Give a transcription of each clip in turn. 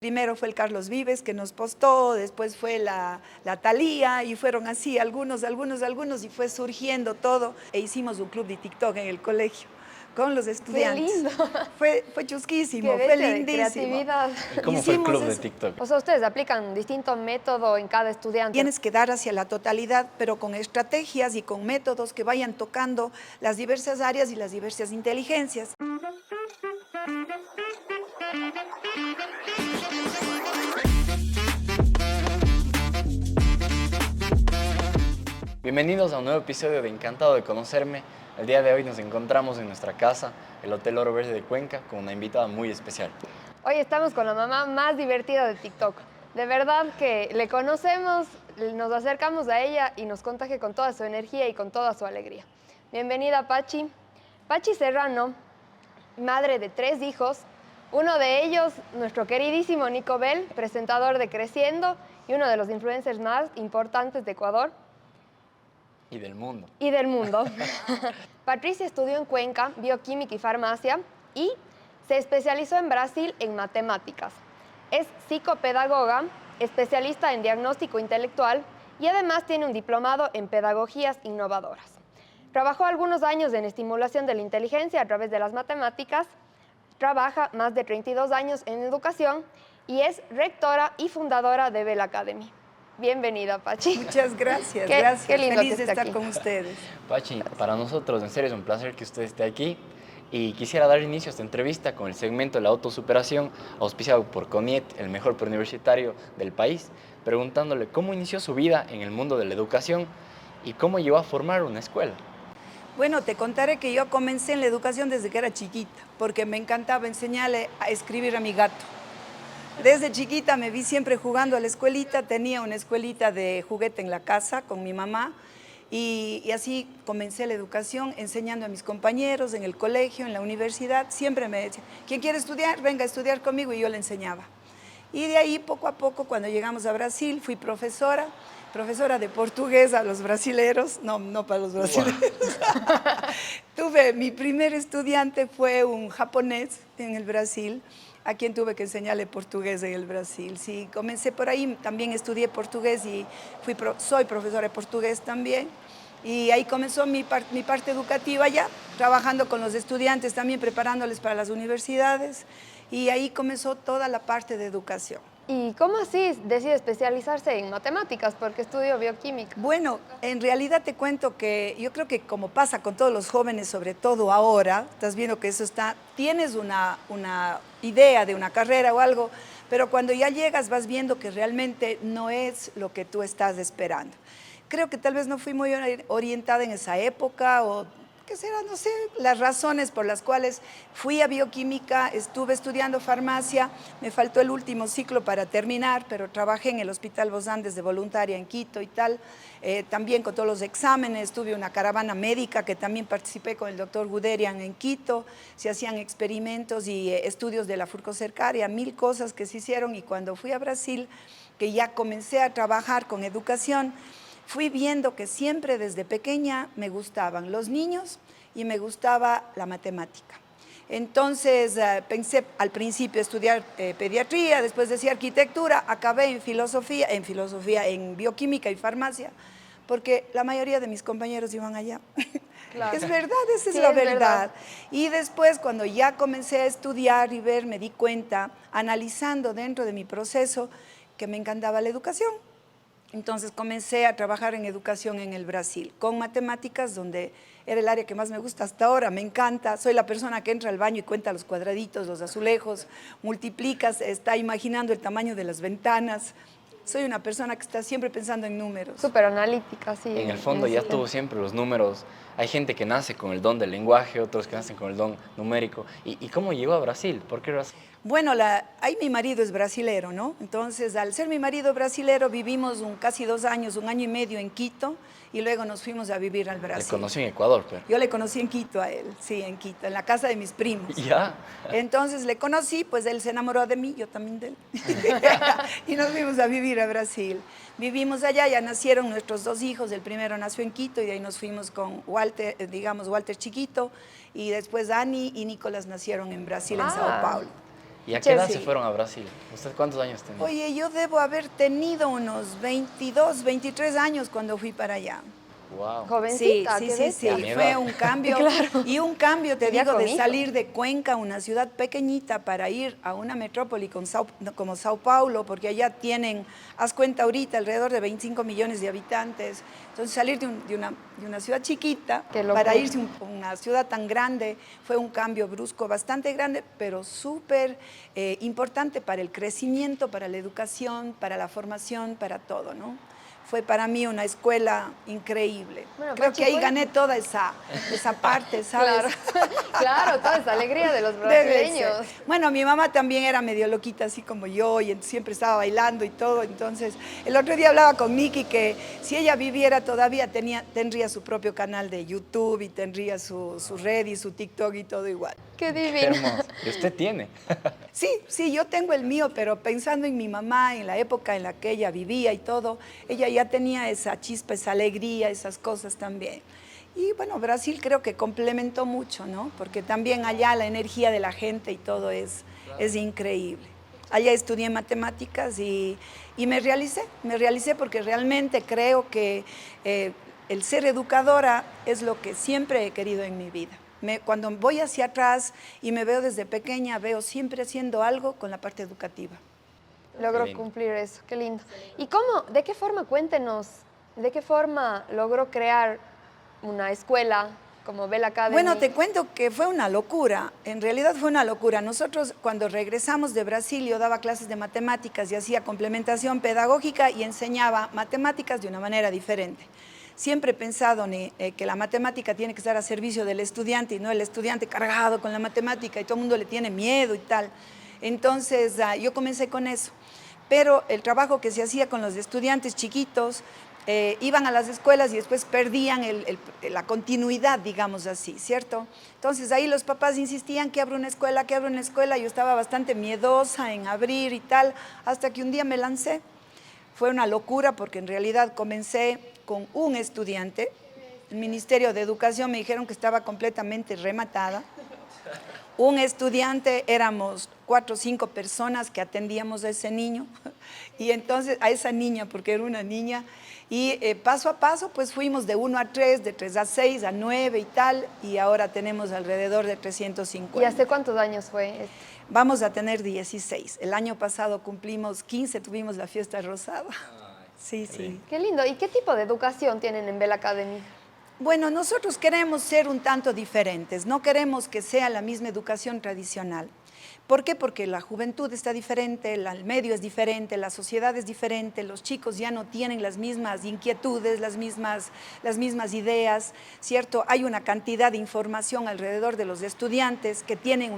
Primero fue el Carlos Vives que nos postó, después fue la Thalía y fueron así algunos y fue surgiendo todo. E hicimos un club de TikTok en el colegio con los estudiantes. ¡Qué lindo! Fue chusquísimo, ¡Qué fue bestia de lindísimo. creatividad! ¿Y cómo fue el Hicimos club de eso. TikTok? O sea, ustedes aplican distinto método en cada estudiante. Tienes que dar hacia la totalidad, pero con estrategias y con métodos que vayan tocando las diversas áreas y las diversas inteligencias. Bienvenidos a un nuevo episodio de Encantado de Conocerme. El día de hoy nos encontramos en nuestra casa, el Hotel Oro Verde de Cuenca, con una invitada muy especial. Hoy estamos con la mamá más divertida de TikTok. De verdad que le conocemos, nos acercamos a ella y nos contagia con toda su energía y con toda su alegría. Bienvenida, Pachi. Pachi Serrano, madre de 3 hijos, uno de ellos, nuestro queridísimo Nico Bell, presentador de Creciendo y uno de los influencers más importantes de Ecuador. Y del mundo. Y del mundo. Patricia estudió en Cuenca, bioquímica y farmacia y se especializó en Brasil en matemáticas. Es psicopedagoga, especialista en diagnóstico intelectual y además tiene un diplomado en pedagogías innovadoras. Trabajó algunos años en estimulación de la inteligencia a través de las matemáticas, trabaja más de 32 años en educación y es rectora y fundadora de Bell Academy. Bienvenida, Pachi. Muchas gracias, Qué lindo Feliz que de esté estar aquí. con ustedes. Pachi, para nosotros en serio es un placer que usted esté aquí y quisiera dar inicio a esta entrevista con el segmento de la autosuperación auspiciado por CONIET, el mejor preuniversitario del país, preguntándole cómo inició su vida en el mundo de la educación y cómo llegó a formar una escuela. Bueno, te contaré que yo comencé en la educación desde que era chiquita, porque me encantaba enseñarle a escribir a mi gato. Desde chiquita me vi siempre jugando a la escuelita, tenía una escuelita de juguete en la casa con mi mamá y así comencé la educación enseñando a mis compañeros en el colegio, en la universidad. Siempre me decían, ¿quién quiere estudiar? Venga a estudiar conmigo y yo le enseñaba. Y de ahí poco a poco cuando llegamos a Brasil fui profesora de portugués a los brasileros, no para los brasileños. Mi primer estudiante fue un japonés en el Brasil, a quien tuve que enseñarle portugués en el Brasil. Sí, comencé por ahí, también estudié portugués y soy profesora de portugués también. Y ahí comenzó mi parte educativa ya, trabajando con los estudiantes también, preparándoles para las universidades. Y ahí comenzó toda la parte de educación. ¿Y cómo así decide especializarse en matemáticas? Porque estudió bioquímica. Bueno, en realidad te cuento que yo creo que como pasa con todos los jóvenes, sobre todo ahora, estás viendo que eso tienes una idea de una carrera o algo, pero cuando ya llegas vas viendo que realmente no es lo que tú estás esperando. Creo que tal vez no fui muy orientada en esa época o qué será, no sé, las razones por las cuales fui a bioquímica, estuve estudiando farmacia, me faltó el último ciclo para terminar, pero trabajé en el Hospital Los Andes de voluntaria en Quito y tal, también con todos los exámenes, tuve una caravana médica que también participé con el doctor Guderian en Quito, se hacían experimentos y estudios de la furcocercaria, 1000 cosas que se hicieron y cuando fui a Brasil, que ya comencé a trabajar con educación, fui viendo que siempre desde pequeña me gustaban los niños y me gustaba la matemática. Entonces pensé al principio estudiar pediatría, después decía arquitectura, acabé en bioquímica y farmacia, porque la mayoría de mis compañeros iban allá. Claro. Es verdad, esa es Sí, la es verdad. verdad. Y después cuando ya comencé a estudiar y ver, me di cuenta, analizando dentro de mi proceso, que me encantaba la educación. Entonces comencé a trabajar en educación en el Brasil, con matemáticas, donde era el área que más me gusta hasta ahora, me encanta. Soy la persona que entra al baño y cuenta los cuadraditos, los azulejos, multiplicas, está imaginando el tamaño de las ventanas. Soy una persona que está siempre pensando en números. Súper analítica, sí. En el fondo ya tuvo siempre los números. Hay gente que nace con el don del lenguaje, otros que nacen con el don numérico. ¿Y cómo llegó a Brasil? ¿Por qué Brasil? Bueno, ahí mi marido es brasilero, ¿no? Entonces, al ser mi marido brasilero, vivimos casi 2 años, 1 año y medio en Quito, y luego nos fuimos a vivir al Brasil. Le conocí en Ecuador, pero... Yo le conocí en Quito a él, sí, en Quito, en la casa de mis primos. ¿Ya? Entonces le conocí, pues él se enamoró de mí, yo también de él. Y nos fuimos a vivir a Brasil. Vivimos allá, ya nacieron nuestros 2 hijos, el primero nació en Quito y de ahí nos fuimos con Walter, Walter chiquito, y después Ani y Nicolás nacieron en Brasil, en Sao Paulo. ¿Y a qué edad Sí. se fueron a Brasil? ¿Usted cuántos años tenía? Oye, yo debo haber tenido unos 22, 23 años cuando fui para allá. Wow. Sí, Jovencita, sí, qué sí, bestia. sí, Mi fue edad. un cambio. Claro. Y un cambio, te Vivía digo, de conmigo. salir de Cuenca, una ciudad pequeñita, para ir a una metrópoli como Sao Paulo, porque allá tienen, haz cuenta ahorita, alrededor de 25 millones de habitantes. Entonces salir de una ciudad chiquita Qué para locura. irse a una ciudad tan grande fue un cambio brusco, bastante grande, pero súper importante para el crecimiento, para la educación, para la formación, para todo, ¿no? Fue para mí una escuela increíble. Bueno, Creo Pachi, que ahí fue- gané toda esa parte, ¿sabes? Claro, claro, toda esa alegría de los Debe brasileños. ser. Bueno, mi mamá también era medio loquita, así como yo, y siempre estaba bailando y todo. Entonces, el otro día hablaba con Nikki que si ella viviera todavía tendría su propio canal de YouTube y tendría su red y su TikTok y todo igual. Qué Qué divino. hermoso. ¿Y usted tiene? Sí, sí, yo tengo el mío, pero pensando en mi mamá, en la época en la que ella vivía y todo, ella ya tenía esa chispa, esa alegría, esas cosas también. Y bueno, Brasil creo que complementó mucho, ¿no? Porque también allá la energía de la gente y todo es increíble. Allá estudié matemáticas y me realicé porque realmente creo que el ser educadora es lo que siempre he querido en mi vida. Cuando voy hacia atrás y me veo desde pequeña, veo siempre haciendo algo con la parte educativa. Logró Qué lindo. cumplir eso, qué lindo. ¿Y cómo, de qué forma, cuéntenos, de qué forma logró crear una escuela como Bell Academy? Bueno, te cuento que fue una locura, en realidad fue una locura. Nosotros cuando regresamos de Brasil yo daba clases de matemáticas y hacía complementación pedagógica y enseñaba matemáticas de una manera diferente. Siempre he pensado que la matemática tiene que estar a servicio del estudiante y no el estudiante cargado con la matemática y todo el mundo le tiene miedo y tal. Entonces yo comencé con eso. Pero el trabajo que se hacía con los estudiantes chiquitos, iban a las escuelas y después perdían la continuidad, digamos así, ¿cierto? Entonces ahí los papás insistían que abra una escuela, que abra una escuela. Yo estaba bastante miedosa en abrir y tal, hasta que un día me lancé. Fue una locura porque en realidad comencé con un estudiante. El Ministerio de Educación me dijeron que estaba completamente rematada. Un estudiante, éramos 4 o 5 personas que atendíamos a ese niño y entonces a esa niña, porque era una niña, y paso a paso pues fuimos de 1 a 3, de 3 a 6, a 9 y tal, y ahora tenemos alrededor de 350. ¿Y hace cuántos años fue esto? Vamos a tener 16. El año pasado cumplimos 15, tuvimos la fiesta rosada. Sí, sí. Qué lindo. ¿Y qué tipo de educación tienen en Bell Academy? Bueno, nosotros queremos ser un tanto diferentes, no queremos que sea la misma educación tradicional. ¿Por qué? Porque la juventud está diferente, el medio es diferente, la sociedad es diferente, los chicos ya no tienen las mismas inquietudes, las mismas ideas, ¿cierto? Hay una cantidad de información alrededor de los estudiantes que tienen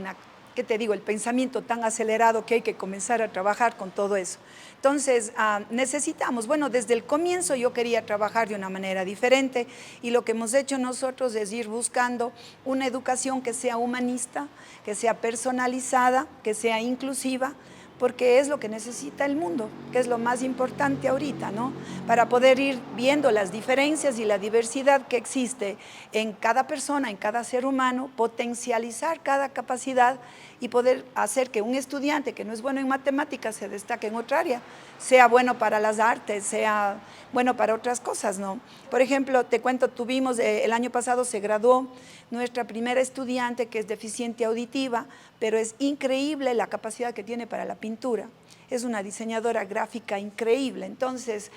¿qué te digo? El pensamiento tan acelerado que hay que comenzar a trabajar con todo eso. Entonces, necesitamos, bueno, desde el comienzo yo quería trabajar de una manera diferente y lo que hemos hecho nosotros es ir buscando una educación que sea humanista, que sea personalizada, que sea inclusiva, porque es lo que necesita el mundo, que es lo más importante ahorita, ¿no? Para poder ir viendo las diferencias y la diversidad que existe en cada persona, en cada ser humano, potencializar cada capacidad y poder hacer que un estudiante que no es bueno en matemáticas se destaque en otra área, sea bueno para las artes, sea bueno para otras cosas, ¿no? Por ejemplo, te cuento, tuvimos, el año pasado se graduó nuestra primera estudiante que es deficiente auditiva, pero es increíble la capacidad que tiene para la pintura. Es una diseñadora gráfica increíble, entonces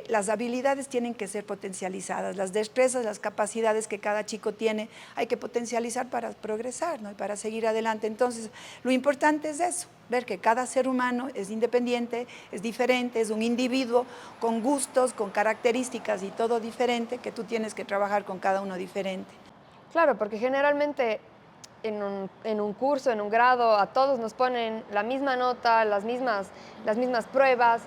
las habilidades tienen que ser potencializadas, las destrezas, las capacidades que cada chico tiene hay que potencializar para progresar, ¿no? Y para seguir adelante. Entonces lo importante es eso, ver que cada ser humano es independiente, es diferente, es un individuo con gustos, con características y todo diferente, que tú tienes que trabajar con cada uno diferente. Claro, porque generalmente en un curso, en un grado, a todos nos ponen la misma nota, las mismas pruebas,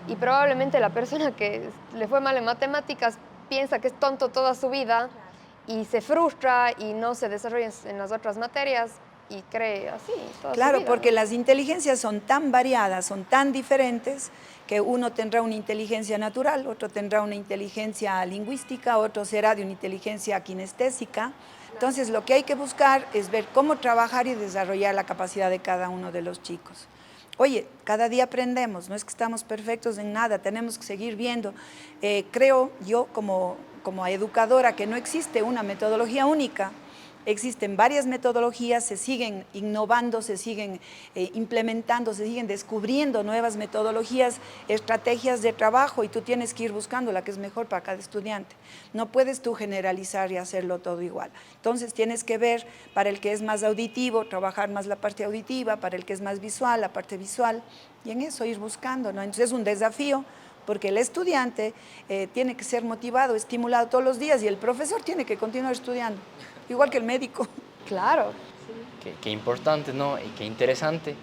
y probablemente la persona que le fue mal en matemáticas piensa que es tonto toda su vida y se frustra y no se desarrolla en las otras materias y cree así toda su Claro, vida, porque ¿no? las inteligencias son tan variadas, son tan diferentes, que uno tendrá una inteligencia natural, otro tendrá una inteligencia lingüística, otro será de una inteligencia kinestésica. Entonces, lo que hay que buscar es ver cómo trabajar y desarrollar la capacidad de cada uno de los chicos. Oye, cada día aprendemos, no es que estamos perfectos en nada, tenemos que seguir viendo. Creo yo como educadora que no existe una metodología única. Existen varias metodologías, se siguen innovando, se siguen implementando, se siguen descubriendo nuevas metodologías, estrategias de trabajo, y tú tienes que ir buscando la que es mejor para cada estudiante. No puedes tú generalizar y hacerlo todo igual. Entonces tienes que ver para el que es más auditivo, trabajar más la parte auditiva, para el que es más visual, la parte visual, y en eso ir buscando, ¿no? Entonces es un desafío, porque el estudiante tiene que ser motivado, estimulado todos los días, y el profesor tiene que continuar estudiando. Igual que el médico. Claro. Qué importante, ¿no? Y qué interesante.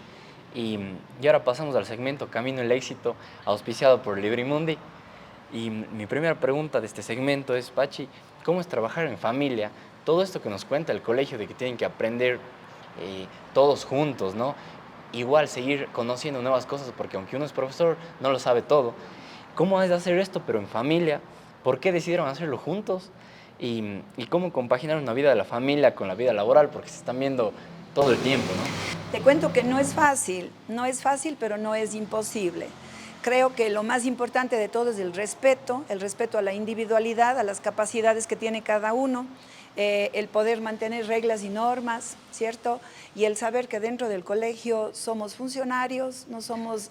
Y ahora pasamos al segmento Camino al Éxito, auspiciado por Librimundi. Y mi primera pregunta de este segmento es, Pachi, ¿cómo es trabajar en familia? Todo esto que nos cuenta el colegio de que tienen que aprender todos juntos, ¿no? Igual seguir conociendo nuevas cosas, porque aunque uno es profesor, no lo sabe todo. ¿Cómo es hacer esto, pero en familia? ¿Por qué decidieron hacerlo juntos? Y cómo compaginar una vida de la familia con la vida laboral, porque se están viendo todo el tiempo, ¿no? Te cuento que no es fácil, pero no es imposible. Creo que lo más importante de todo es el respeto a la individualidad, a las capacidades que tiene cada uno, el poder mantener reglas y normas, ¿cierto? Y el saber que dentro del colegio somos funcionarios, no somos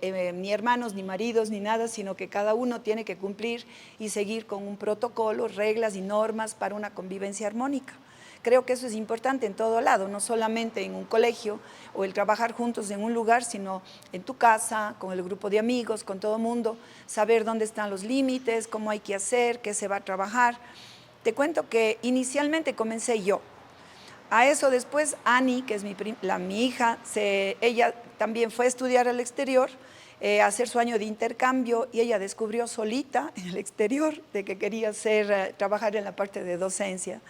ni hermanos, ni maridos, ni nada, sino que cada uno tiene que cumplir y seguir con un protocolo, reglas y normas para una convivencia armónica. Creo que eso es importante en todo lado, no solamente en un colegio o el trabajar juntos en un lugar, sino en tu casa, con el grupo de amigos, con todo el mundo, saber dónde están los límites, cómo hay que hacer, qué se va a trabajar. Te cuento que inicialmente comencé yo. A eso después Ani, que es mi hija, ella también fue a estudiar al exterior, a hacer su año de intercambio, y ella descubrió solita en el exterior de que quería trabajar en la parte de docencia.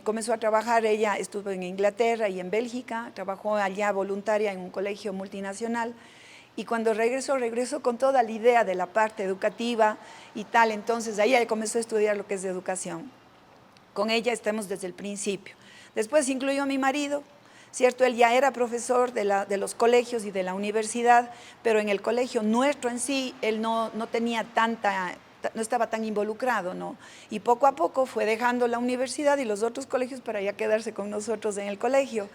Comenzó a trabajar, ella estuvo en Inglaterra y en Bélgica, trabajó allá voluntaria en un colegio multinacional, y cuando regresó con toda la idea de la parte educativa y tal. Entonces ahí ella comenzó a estudiar lo que es de educación. Con ella estamos desde el principio. Después incluyó a mi marido, ¿cierto? Él ya era profesor de los colegios y de la universidad, pero en el colegio nuestro en sí, él no tenía no estaba tan involucrado, ¿no? Y poco a poco fue dejando la universidad y los otros colegios para ya quedarse con nosotros en el colegio.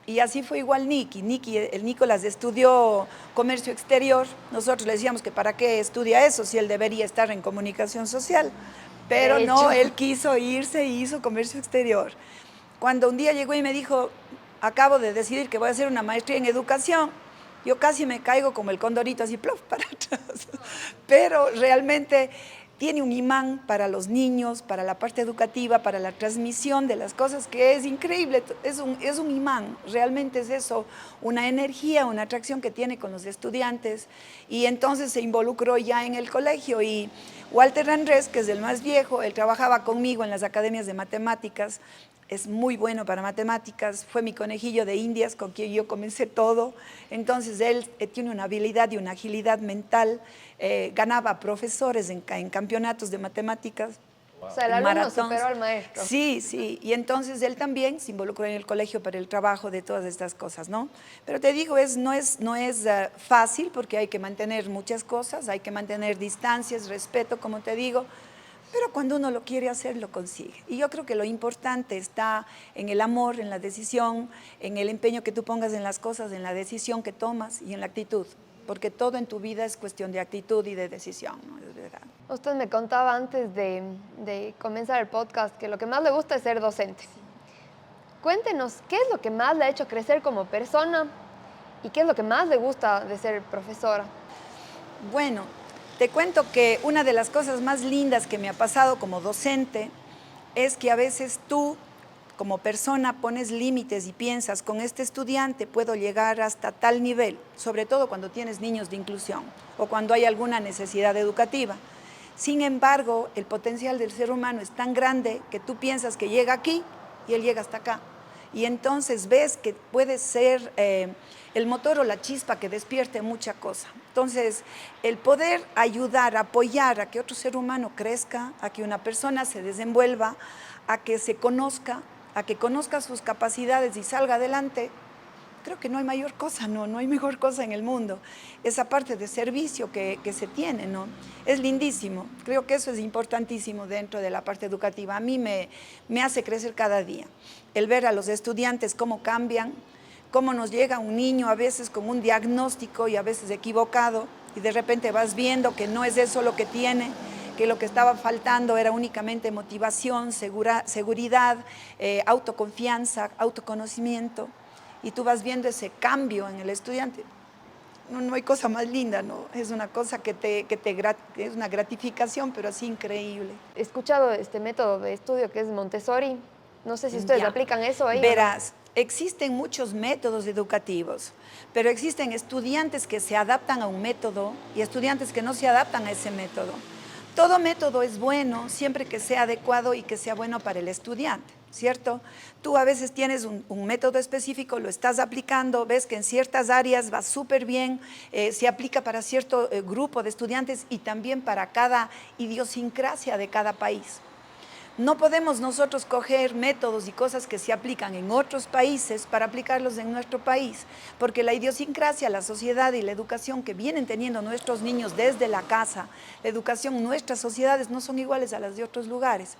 Y así fue igual el Nicolás estudió comercio exterior. Nosotros le decíamos que para qué estudia eso si él debería estar en comunicación social, pero no, él quiso irse y hizo comercio exterior. Cuando un día llegó y me dijo, acabo de decidir que voy a hacer una maestría en educación, yo casi me caigo como el condorito, así plof para atrás. Pero realmente tiene un imán para los niños, para la parte educativa, para la transmisión de las cosas, que es increíble, es un imán, realmente es eso, una energía, una atracción que tiene con los estudiantes. Y entonces se involucró ya en el colegio, y Walter Andrés, que es el más viejo, él trabajaba conmigo en las academias de matemáticas, es muy bueno para matemáticas, fue mi conejillo de indias con quien yo comencé todo. Entonces él tiene una habilidad y una agilidad mental, ganaba profesores en campeonatos de matemáticas. Wow. O sea, el alumno superó al maestro. Sí, y entonces él también se involucró en el colegio para el trabajo de todas estas cosas, ¿no? Pero te digo, no es fácil, porque hay que mantener muchas cosas, hay que mantener distancias, respeto, como te digo, pero cuando uno lo quiere hacer, lo consigue. Y yo creo que lo importante está en el amor, en la decisión, en el empeño que tú pongas en las cosas, en la decisión que tomas y en la actitud. Porque todo en tu vida es cuestión de actitud y de decisión, ¿no? Es verdad. Usted me contaba antes de comenzar el podcast que lo que más le gusta es ser docente. Cuéntenos, ¿qué es lo que más le ha hecho crecer como persona y qué es lo que más le gusta de ser profesora? Bueno, te cuento que una de las cosas más lindas que me ha pasado como docente es que a veces tú, como persona, pones límites y piensas, con este estudiante puedo llegar hasta tal nivel, sobre todo cuando tienes niños de inclusión o cuando hay alguna necesidad educativa. Sin embargo, el potencial del ser humano es tan grande que tú piensas que llega aquí y él llega hasta acá. y entonces ves que puede ser el motor o la chispa que despierte mucha cosa. Entonces, el poder ayudar, apoyar a que otro ser humano crezca, a que una persona se desenvuelva, a que se conozca, a que conozca sus capacidades y salga adelante, creo que no hay mayor cosa, no hay mejor cosa en el mundo. Esa parte de servicio que se tiene, ¿no? Es lindísimo. Creo que eso es importantísimo dentro de la parte educativa. A mí me hace crecer cada día. El ver a los estudiantes cómo cambian, cómo nos llega un niño a veces con un diagnóstico y a veces equivocado, y de repente vas viendo que no es eso lo que tiene, que lo que estaba faltando era únicamente motivación, seguridad, autoconfianza, autoconocimiento, y tú vas viendo ese cambio en el estudiante. No hay cosa más linda, ¿no? Es una cosa es una gratificación, pero así increíble. He escuchado este método de estudio que es Montessori. No sé si ustedes aplican eso ahí. Verás, existen muchos métodos educativos, pero existen estudiantes que se adaptan a un método y estudiantes que no se adaptan a ese método. Todo método es bueno siempre que sea adecuado y que sea bueno para el estudiante, ¿cierto? Tú a veces tienes un método específico, lo estás aplicando, ves que en ciertas áreas va súper bien, se aplica para cierto grupo de estudiantes y también para cada idiosincrasia de cada país. No podemos nosotros coger métodos y cosas que se aplican en otros países para aplicarlos en nuestro país, porque la idiosincrasia, la sociedad y la educación que vienen teniendo nuestros niños desde la casa, la educación, nuestras sociedades no son iguales a las de otros lugares.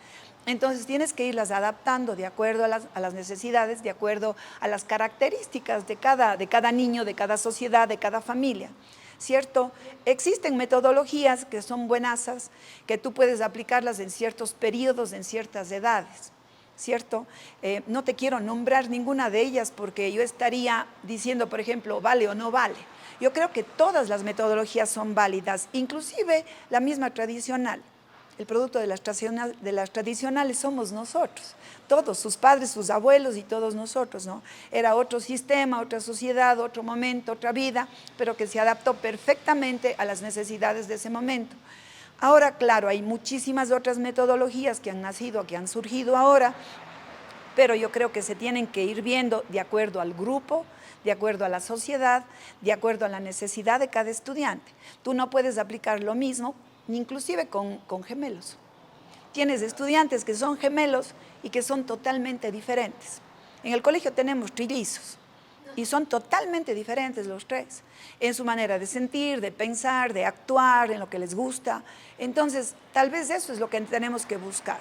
Entonces tienes que irlas adaptando de acuerdo a las necesidades, de acuerdo a las características de cada niño, de cada sociedad, de cada familia. ¿Cierto? Existen metodologías que son buenasas, que tú puedes aplicarlas en ciertos periodos, en ciertas edades, ¿cierto? No te quiero nombrar ninguna de ellas porque yo estaría diciendo, por ejemplo, vale o no vale. Yo creo que todas las metodologías son válidas, inclusive la misma tradicional. El producto de las tradicionales somos nosotros, todos, sus padres, sus abuelos y todos nosotros, ¿no? Era otro sistema, otra sociedad, otro momento, otra vida, pero que se adaptó perfectamente a las necesidades de ese momento. Ahora, claro, hay muchísimas otras metodologías que han nacido, que han surgido ahora, pero yo creo que se tienen que ir viendo de acuerdo al grupo, de acuerdo a la sociedad, de acuerdo a la necesidad de cada estudiante. Tú no puedes aplicar lo mismo, inclusive con gemelos. Tienes estudiantes que son gemelos y que son totalmente diferentes. En el colegio tenemos trillizos y son totalmente diferentes los tres, en su manera de sentir, de pensar, de actuar, en lo que les gusta. Entonces, tal vez eso es lo que tenemos que buscar.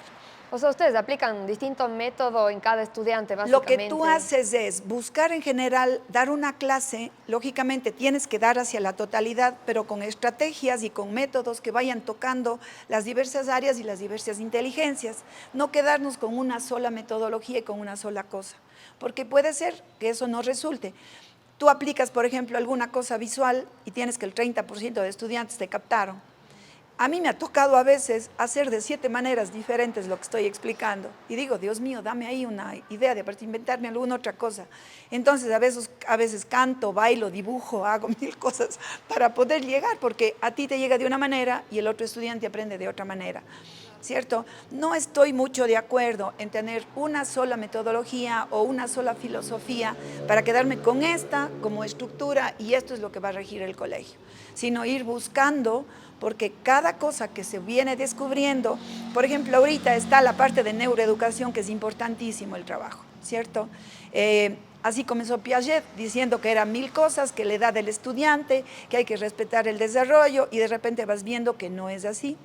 O sea, ustedes aplican distinto método en cada estudiante, básicamente. Lo que tú haces es buscar en general, dar una clase, lógicamente tienes que dar hacia la totalidad, pero con estrategias y con métodos que vayan tocando las diversas áreas y las diversas inteligencias. No quedarnos con una sola metodología y con una sola cosa, porque puede ser que eso no resulte. Tú aplicas, por ejemplo, alguna cosa visual y tienes que el 30% de estudiantes te captaron. A mí me ha tocado a veces hacer de 7 maneras diferentes lo que estoy explicando. Y digo, Dios mío, dame ahí una idea de aparte inventarme alguna otra cosa. Entonces a veces canto, bailo, dibujo, hago 1000 cosas para poder llegar, porque a ti te llega de una manera y el otro estudiante aprende de otra manera. ¿Cierto? No estoy mucho de acuerdo en tener una sola metodología o una sola filosofía para quedarme con esta como estructura y esto es lo que va a regir el colegio, sino ir buscando, porque cada cosa que se viene descubriendo, por ejemplo, ahorita está la parte de neuroeducación, que es importantísimo el trabajo, ¿cierto? Así comenzó Piaget diciendo que eran 1000 cosas, que la edad del estudiante, que hay que respetar el desarrollo y de repente vas viendo que no es así,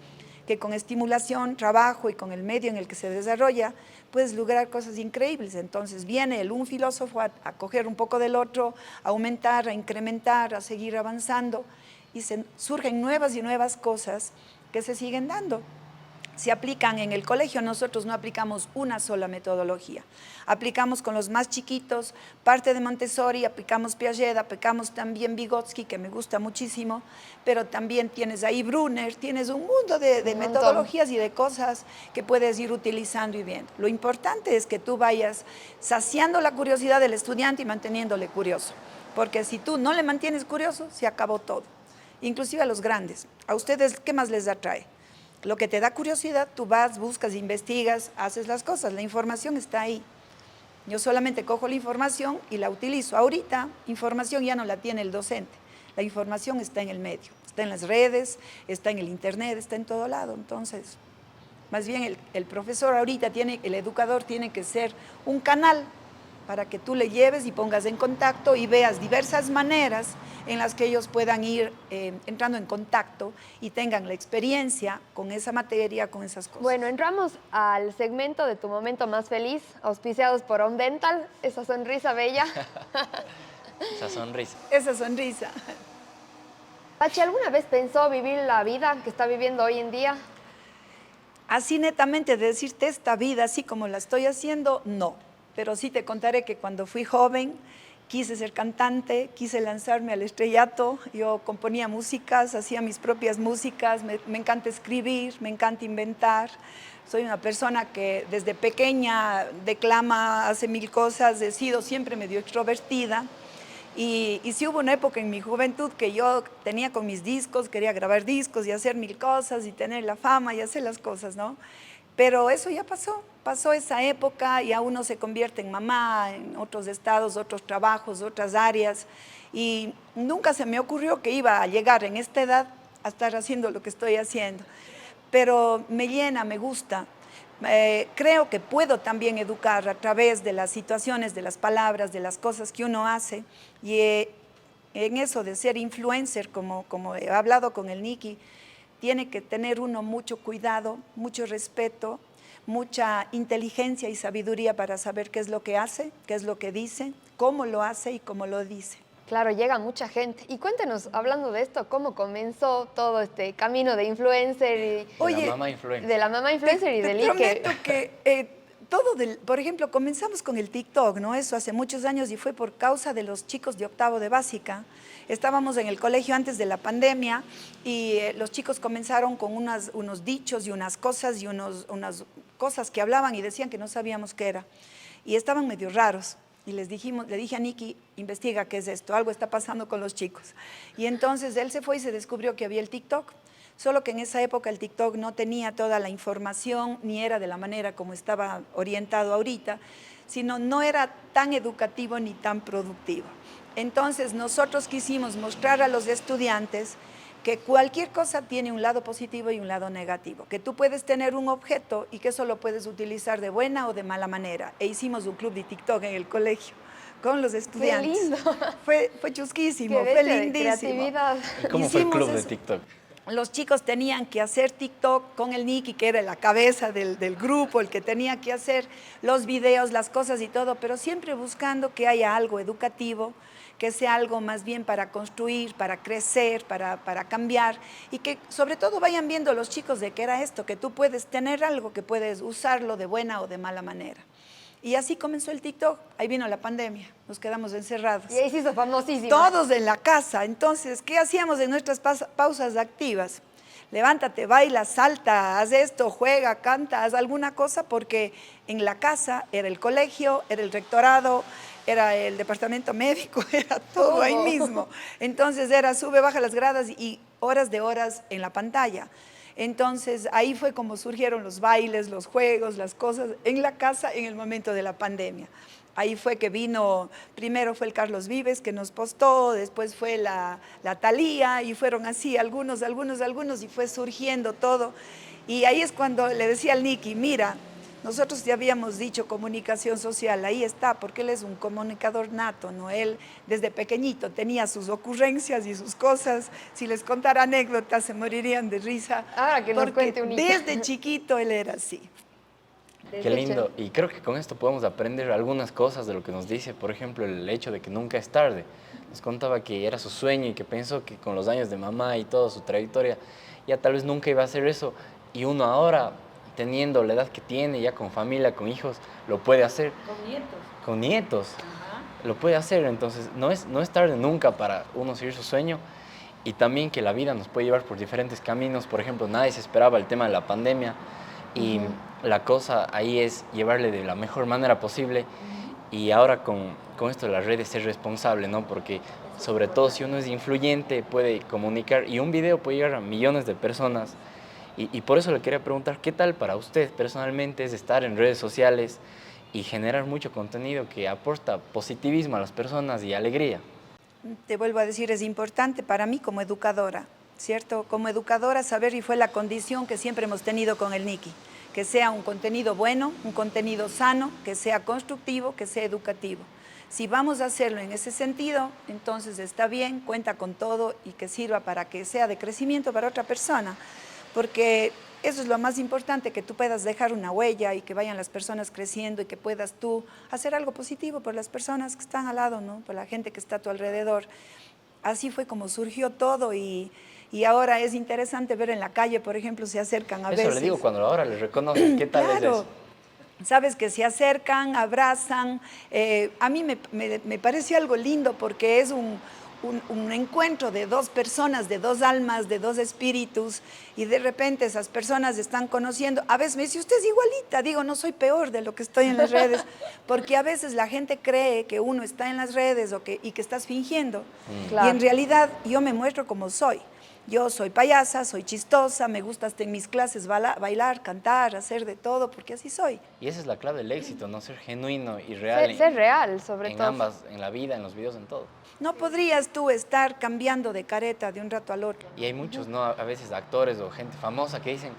que con estimulación, trabajo y con el medio en el que se desarrolla, puedes lograr cosas increíbles. Entonces viene un filósofo a coger un poco del otro, a aumentar, a incrementar, a seguir avanzando y surgen nuevas y nuevas cosas que se siguen dando. Se aplican en el colegio, nosotros no aplicamos una sola metodología. Aplicamos con los más chiquitos, parte de Montessori, aplicamos Piaget, aplicamos también Vygotsky, que me gusta muchísimo, pero también tienes ahí Brunner, tienes un mundo de metodologías y de cosas que puedes ir utilizando y viendo. Lo importante es que tú vayas saciando la curiosidad del estudiante y manteniéndole curioso, porque si tú no le mantienes curioso, se acabó todo. Inclusive a los grandes. ¿A ustedes qué más les atrae? Lo que te da curiosidad, tú vas, buscas, investigas, haces las cosas, la información está ahí. Yo solamente cojo la información y la utilizo. Ahorita, información ya no la tiene el docente. La información está en el medio, está en las redes, está en el internet, está en todo lado. Entonces, más bien el profesor ahorita el educador tiene que ser un canal para que tú le lleves y pongas en contacto y veas diversas maneras en las que ellos puedan ir entrando en contacto y tengan la experiencia con esa materia, con esas cosas. Bueno, entramos al segmento de tu momento más feliz, auspiciados por On Dental, esa sonrisa bella. Esa sonrisa. Esa sonrisa. Pachi, ¿alguna vez pensó vivir la vida que está viviendo hoy en día? Así netamente de decirte esta vida, así como la estoy haciendo, no. Pero sí te contaré que cuando fui joven quise ser cantante, quise lanzarme al estrellato. Yo componía músicas, hacía mis propias músicas, me encanta escribir, me encanta inventar. Soy una persona que desde pequeña declama, hace mil cosas, he sido siempre medio extrovertida. Y sí hubo una época en mi juventud que yo tenía con mis discos, quería grabar discos y hacer mil cosas y tener la fama y hacer las cosas, ¿no? Pero eso ya pasó esa época, ya uno se convierte en mamá, en otros estados, otros trabajos, otras áreas, y nunca se me ocurrió que iba a llegar en esta edad a estar haciendo lo que estoy haciendo. Pero me llena, me gusta. Creo que puedo también educar a través de las situaciones, de las palabras, de las cosas que uno hace, y en eso de ser influencer, como he hablado con el Nicky, tiene que tener uno mucho cuidado, mucho respeto, mucha inteligencia y sabiduría para saber qué es lo que hace, qué es lo que dice, cómo lo hace y cómo lo dice. Claro, llega mucha gente. Y cuéntenos, hablando de esto, ¿cómo comenzó todo este camino de influencer? Y Oye, de la mamá influencer. de la mamá influencer y del Te Ike. prometo que por ejemplo, comenzamos con el TikTok, ¿no? Eso hace muchos años y fue por causa de los chicos de octavo de básica. Estábamos en el colegio antes de la pandemia y los chicos comenzaron con unos dichos y unas cosas unas cosas que hablaban y decían que no sabíamos qué era. Y estaban medio raros. Y le dije a Nicky, investiga qué es esto, algo está pasando con los chicos. Y entonces él se fue y se descubrió que había el TikTok. Solo que en esa época el TikTok no tenía toda la información, ni era de la manera como estaba orientado ahorita, sino no era tan educativo ni tan productivo. Entonces nosotros quisimos mostrar a los estudiantes que cualquier cosa tiene un lado positivo y un lado negativo, que tú puedes tener un objeto y que eso lo puedes utilizar de buena o de mala manera. E hicimos un club de TikTok en el colegio con los estudiantes. ¡Qué lindo! Fue chusquísimo, ¡Qué fue bestia de lindísimo. creatividad! ¿Y cómo fue el Hicimos club de eso. TikTok? Los chicos tenían que hacer TikTok con el Nicky, que era la cabeza del grupo, el que tenía que hacer los videos, las cosas y todo, pero siempre buscando que haya algo educativo, que sea algo más bien para construir, para crecer, para cambiar, y que sobre todo vayan viendo los chicos de qué era esto, que tú puedes tener algo, que puedes usarlo de buena o de mala manera. Y así comenzó el TikTok. Ahí vino la pandemia, nos quedamos encerrados. Y ahí se hizo famosísima. Todos en la casa. Entonces, ¿qué hacíamos en nuestras pausas activas? Levántate, baila, salta, haz esto, juega, canta, haz alguna cosa, porque en la casa era el colegio, era el rectorado, era el departamento médico, era todo ahí mismo. Entonces era sube, baja las gradas y horas de horas en la pantalla. Entonces ahí fue como surgieron los bailes, los juegos, las cosas en la casa en el momento de la pandemia. Ahí fue que vino, primero fue el Carlos Vives que nos postó, después fue la Thalía y fueron así algunos y fue surgiendo todo. Y ahí es cuando le decía al Nicky, mira, nosotros ya habíamos dicho comunicación social, ahí está, porque él es un comunicador nato, ¿no? Él desde pequeñito tenía sus ocurrencias y sus cosas, si les contara anécdotas se morirían de risa. Ahora que nos porque cuente un desde chiquito él era así. Qué lindo. Y creo que con esto podemos aprender algunas cosas de lo que nos dice, por ejemplo, el hecho de que nunca es tarde. Nos contaba que era su sueño y que pensó que con los años de mamá y toda su trayectoria, ya tal vez nunca iba a hacer eso. Y uno ahora, teniendo la edad que tiene, ya con familia, con hijos, lo puede hacer. Con nietos. Con nietos. Ajá. Lo puede hacer. Entonces, no es tarde nunca para uno seguir su sueño. Y también que la vida nos puede llevar por diferentes caminos. Por ejemplo, nadie se esperaba el tema de la pandemia. Y la cosa ahí es llevarle de la mejor manera posible. Y ahora con esto de las redes ser responsable, ¿no? Porque sobre todo si uno es influyente puede comunicar y un video puede llegar a millones de personas. Y por eso le quería preguntar, ¿qué tal para usted personalmente es estar en redes sociales y generar mucho contenido que aporta positivismo a las personas y alegría. Te vuelvo a decir, es importante para mí como educadora, ¿cierto? Como educadora saber, y fue la condición que siempre hemos tenido con el Nikki, que sea un contenido bueno, un contenido sano, que sea constructivo, que sea educativo. Si vamos a hacerlo en ese sentido, entonces está bien, cuenta con todo y que sirva para que sea de crecimiento para otra persona, porque eso es lo más importante, que tú puedas dejar una huella y que vayan las personas creciendo y que puedas tú hacer algo positivo por las personas que están al lado, ¿no? Por la gente que está a tu alrededor. Así fue como surgió todo y ahora es interesante ver en la calle, por ejemplo, se acercan a veces. Eso le digo cuando ahora les reconocen, ¿qué tal es Claro. eso? Sabes que se acercan, abrazan. A mí me pareció algo lindo porque es un encuentro de dos personas, de dos almas, de dos espíritus, y de repente esas personas están conociendo. A veces me dice, usted es igualita. Digo, no soy peor de lo que estoy en las redes, porque a veces la gente cree que uno está en las redes y que estás fingiendo. Claro. Y en realidad yo me muestro como soy. Yo soy payasa, soy chistosa, me gusta hasta en mis clases bailar, cantar, hacer de todo, porque así soy. Y esa es la clave del éxito, ¿no? Ser genuino y real Ser real, sobre en todo. ambas, en la vida, en los videos, en todo. No podrías tú estar cambiando de careta de un rato al otro. Y hay muchos, ¿no? A veces actores o gente famosa que dicen,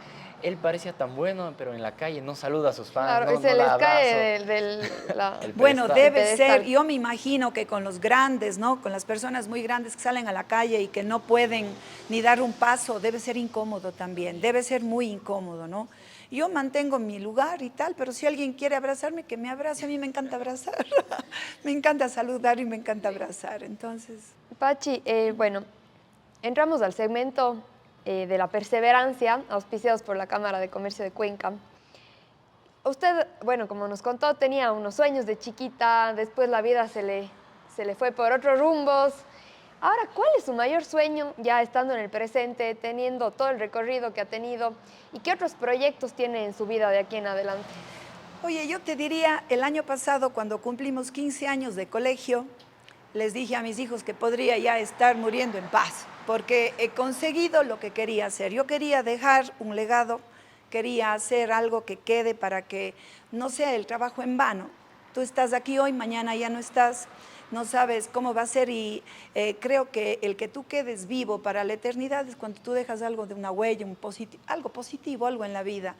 él parecía tan bueno, pero en la calle no saluda a sus fans, Claro, no, y se no les da cae abrazo. El Bueno, pedestal. debe pedestal. ser, yo me imagino que con los grandes, ¿no? Con las personas muy grandes que salen a la calle y que no pueden ni dar un paso, debe ser incómodo también, debe ser muy incómodo, ¿no? Yo mantengo mi lugar y tal, pero si alguien quiere abrazarme, que me abrace, a mí me encanta abrazar, me encanta saludar y me encanta abrazar, entonces... Pachi, bueno, entramos al segmento de la perseverancia, auspiciados por la Cámara de Comercio de Cuenca. Usted, bueno, como nos contó, tenía unos sueños de chiquita, después la vida se le fue por otros rumbos. Ahora, ¿cuál es su mayor sueño ya estando en el presente, teniendo todo el recorrido que ha tenido? ¿Y qué otros proyectos tiene en su vida de aquí en adelante? Oye, yo te diría, el año pasado, cuando cumplimos 15 años de colegio, les dije a mis hijos que podría ya estar muriendo en paz, porque he conseguido lo que quería hacer. Yo quería dejar un legado, quería hacer algo que quede para que no sea el trabajo en vano. Tú estás aquí hoy, mañana ya no estás, no sabes cómo va a ser y creo que el que tú quedes vivo para la eternidad es cuando tú dejas algo de una huella, algo positivo, algo en la vida.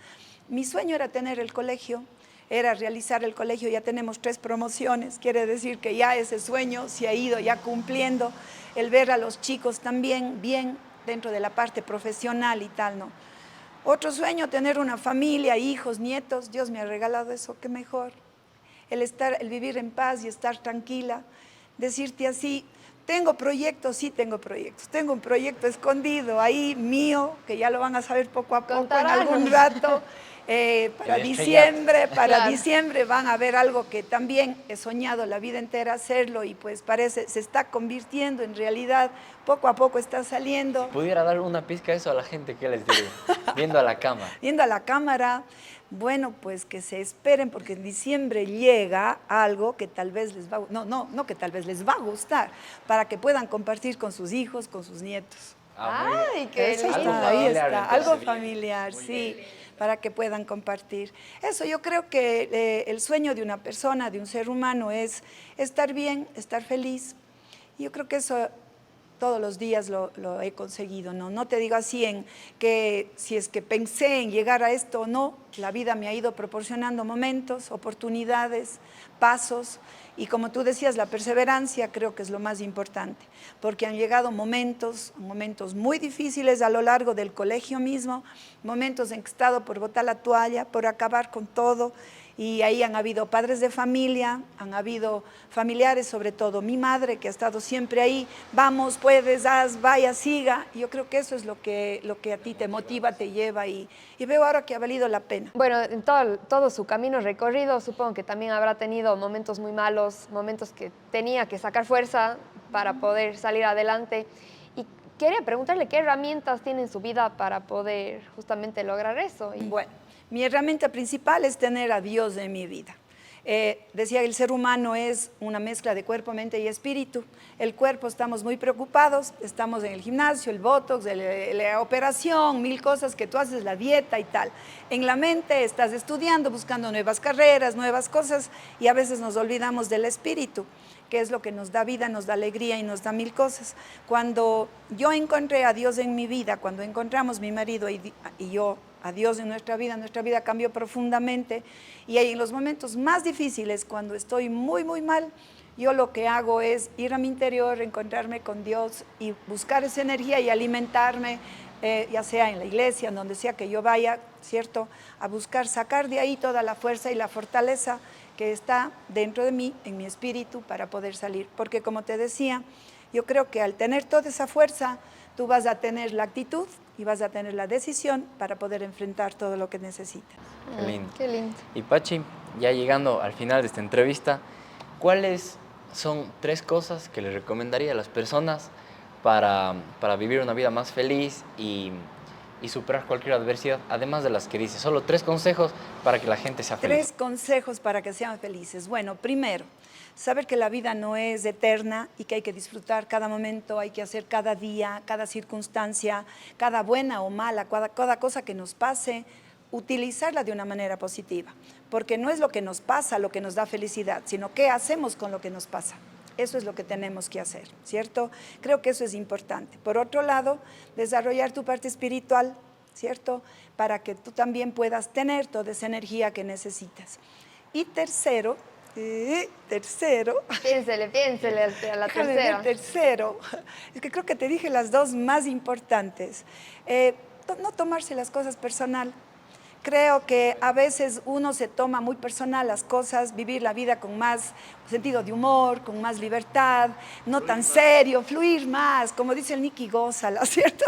Mi sueño era tener el colegio, era realizar el colegio, ya tenemos 3 promociones, quiere decir que ya ese sueño se ha ido ya cumpliendo, el ver a los chicos también bien dentro de la parte profesional y tal, ¿no? Otro sueño, tener una familia, hijos, nietos, Dios me ha regalado eso, qué mejor. El vivir en paz y estar tranquila, decirte así, tengo proyectos, sí tengo proyectos, tengo un proyecto escondido ahí mío, que ya lo van a saber poco a poco, en algún rato. Para diciembre van a ver algo que también he soñado la vida entera hacerlo y pues parece, se está convirtiendo en realidad, poco a poco está saliendo. Si pudiera dar una pizca de eso a la gente, ¿qué les digo? Viendo a la cámara. Viendo a la cámara, bueno, pues que se esperen porque en diciembre llega algo que tal vez les va, no que tal vez les va a gustar, para que puedan compartir con sus hijos, con sus nietos. ¡Ay, qué Eso lindo! está, ahí familiar, está, entonces. algo familiar, sí, para que puedan compartir. Eso, yo creo que el sueño de una persona, de un ser humano, es estar bien, estar feliz. Yo creo que eso todos los días lo he conseguido, ¿no? No te digo así en que si es que pensé en llegar a esto o no, la vida me ha ido proporcionando momentos, oportunidades, pasos, y como tú decías, la perseverancia creo que es lo más importante, porque han llegado momentos muy difíciles a lo largo del colegio mismo, momentos en que he estado por botar la toalla, por acabar con todo, y ahí han habido padres de familia, han habido familiares, sobre todo mi madre, que ha estado siempre ahí, vamos, puedes, haz, vaya, siga. Yo creo que eso es lo que a ti te motiva, te lleva, y veo ahora que ha valido la pena. Bueno, en todo su camino recorrido, supongo que también habrá tenido momentos muy malos, momentos que tenía que sacar fuerza para poder salir adelante. Y quería preguntarle qué herramientas tiene en su vida para poder justamente lograr eso. Bueno, mi herramienta principal es tener a Dios en mi vida. Decía, el ser humano es una mezcla de cuerpo, mente y espíritu. El cuerpo estamos muy preocupados, estamos en el gimnasio, el botox, la operación, mil cosas que tú haces, la dieta y tal. En la mente estás estudiando, buscando nuevas carreras, nuevas cosas, y a veces nos olvidamos del espíritu, que es lo que nos da vida, nos da alegría y nos da mil cosas. Cuando yo encontré a Dios en mi vida, cuando encontramos mi marido y yo a Dios en nuestra vida cambió profundamente, y en los momentos más difíciles, cuando estoy muy, muy mal, yo lo que hago es ir a mi interior, encontrarme con Dios y buscar esa energía y alimentarme, ya sea en la iglesia, en donde sea que yo vaya, ¿cierto? A buscar, sacar de ahí toda la fuerza y la fortaleza que está dentro de mí, en mi espíritu, para poder salir. Porque como te decía, yo creo que al tener toda esa fuerza, tú vas a tener la actitud y vas a tener la decisión para poder enfrentar todo lo que necesitas. Qué lindo. Qué lindo. Y Pachi, ya llegando al final de esta entrevista, ¿cuáles son 3 cosas que le recomendaría a las personas para vivir una vida más feliz y superar cualquier adversidad, además de las que dice? Solo 3 consejos para que la gente sea feliz. 3 consejos para que sean felices. Bueno, primero, saber que la vida no es eterna y que hay que disfrutar cada momento, hay que hacer cada día, cada circunstancia, cada buena o mala, cada cosa que nos pase, utilizarla de una manera positiva, porque no es lo que nos pasa lo que nos da felicidad, sino qué hacemos con lo que nos pasa. Eso es lo que tenemos que hacer, ¿cierto? Creo que eso es importante. Por otro lado, desarrollar tu parte espiritual, ¿cierto? Para que tú también puedas tener toda esa energía que necesitas. Y tercero, Piénsele a la déjame tercera. ver, tercero, es que creo que te dije las 2 más importantes. No tomarse las cosas personal. Creo que a veces uno se toma muy personal las cosas, vivir la vida con más sentido de humor, con más libertad, no tan serio, fluir más, como dice el Nicky Gózala, ¿cierto?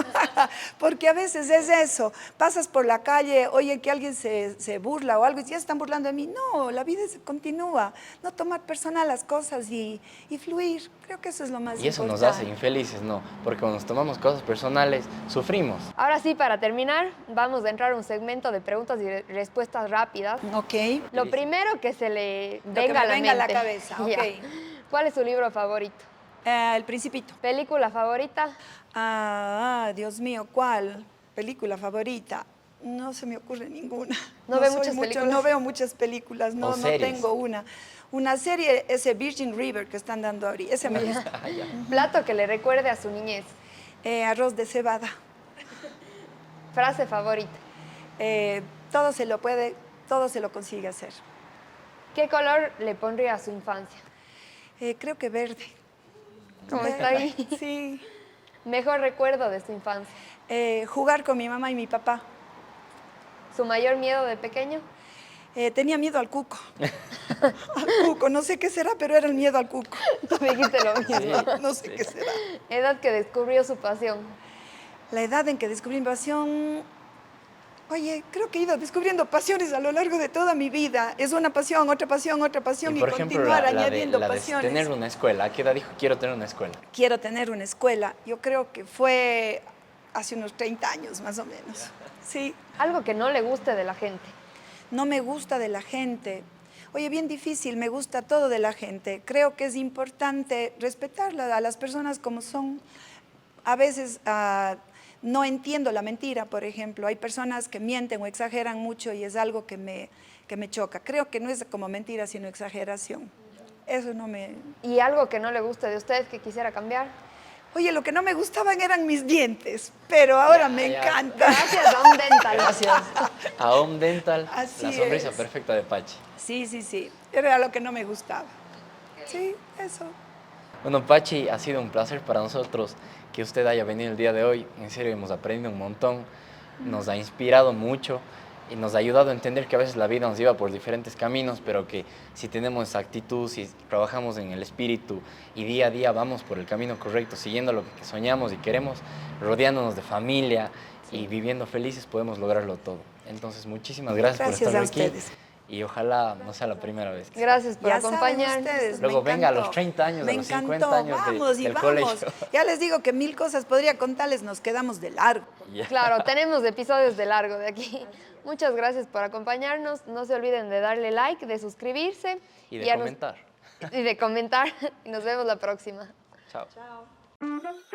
Porque a veces es eso, pasas por la calle, oye que alguien se burla o algo y ya están burlando de mí. No, la vida continúa, no tomar personal las cosas y fluir, creo que eso es lo más importante. Y eso nos hace infelices, ¿no? Porque cuando nos tomamos cosas personales, sufrimos. Ahora sí, para terminar, vamos a entrar a un segmento de preguntas y respuestas rápidas. Ok. Lo primero que se le Lo que venga me a la venga a la mente. cabeza, ok. Ya. ¿Cuál es su libro favorito? El Principito. ¿Película favorita? Dios mío, ¿cuál? ¿Película favorita? No se me ocurre ninguna. ¿No ve soy muchas películas? No veo muchas películas, no series. tengo una. Una serie, ese Virgin River que están dando ahorita, ese me gusta. Plato que le recuerde a su niñez. Arroz de cebada. Frase favorita. Todo se lo puede, todo se lo consigue hacer. ¿Qué color le pondría a su infancia? Creo que verde. ¿Cómo está ahí? Sí. Mejor recuerdo de su infancia. Jugar con mi mamá y mi papá. ¿Su mayor miedo de pequeño? Tenía miedo al cuco. Al cuco, no sé qué será, pero era el miedo al cuco. Tú me dijiste lo mismo. No sé qué será. Edad que descubrió su pasión. La edad en que descubrí mi pasión, oye, creo que he ido descubriendo pasiones a lo largo de toda mi vida. Es una pasión, otra pasión, otra pasión y, por ejemplo, continuar la añadiendo de pasiones. tener una escuela. ¿A qué edad dijo quiero tener una escuela? Quiero tener una escuela. Yo creo que fue hace unos 30 años más o menos. Sí. Algo que no le guste de la gente. No me gusta de la gente. Oye, bien difícil, me gusta todo de la gente. Creo que es importante respetarla a las personas como son. A veces no entiendo la mentira, por ejemplo. Hay personas que mienten o exageran mucho y es algo que me choca. Creo que no es como mentira, sino exageración. Eso no me... ¿Y algo que no le guste de usted que quisiera cambiar? Oye, lo que no me gustaban eran mis dientes, pero ahora me encanta. Gracias a un dental. Gracias a Home Dental, Así la sonrisa es. perfecta de Pachi. Sí. Era lo que no me gustaba. Sí, eso. Bueno, Pachi, ha sido un placer para nosotros que usted haya venido el día de hoy. En serio, hemos aprendido un montón, nos ha inspirado mucho y nos ha ayudado a entender que a veces la vida nos lleva por diferentes caminos, pero que si tenemos esa actitud, si trabajamos en el espíritu y día a día vamos por el camino correcto, siguiendo lo que soñamos y queremos, rodeándonos de familia y viviendo felices, podemos lograrlo todo. Entonces, muchísimas gracias por Gracias estar a aquí. ustedes. y ojalá no sea la primera vez. Gracias por Ya saben acompañarnos. ustedes, Luego me venga a encantó. los 30 años, Me a los encantó. 50 años Vamos y del vamos. colegio. Ya les digo que 1000 cosas podría contarles, nos quedamos de largo. Ya. Claro, tenemos episodios de largo de aquí. Muchas gracias por acompañarnos. No se olviden de darle like, de suscribirse. Y de comentar. Y de comentar. Y nos vemos la próxima. Chao. Chao.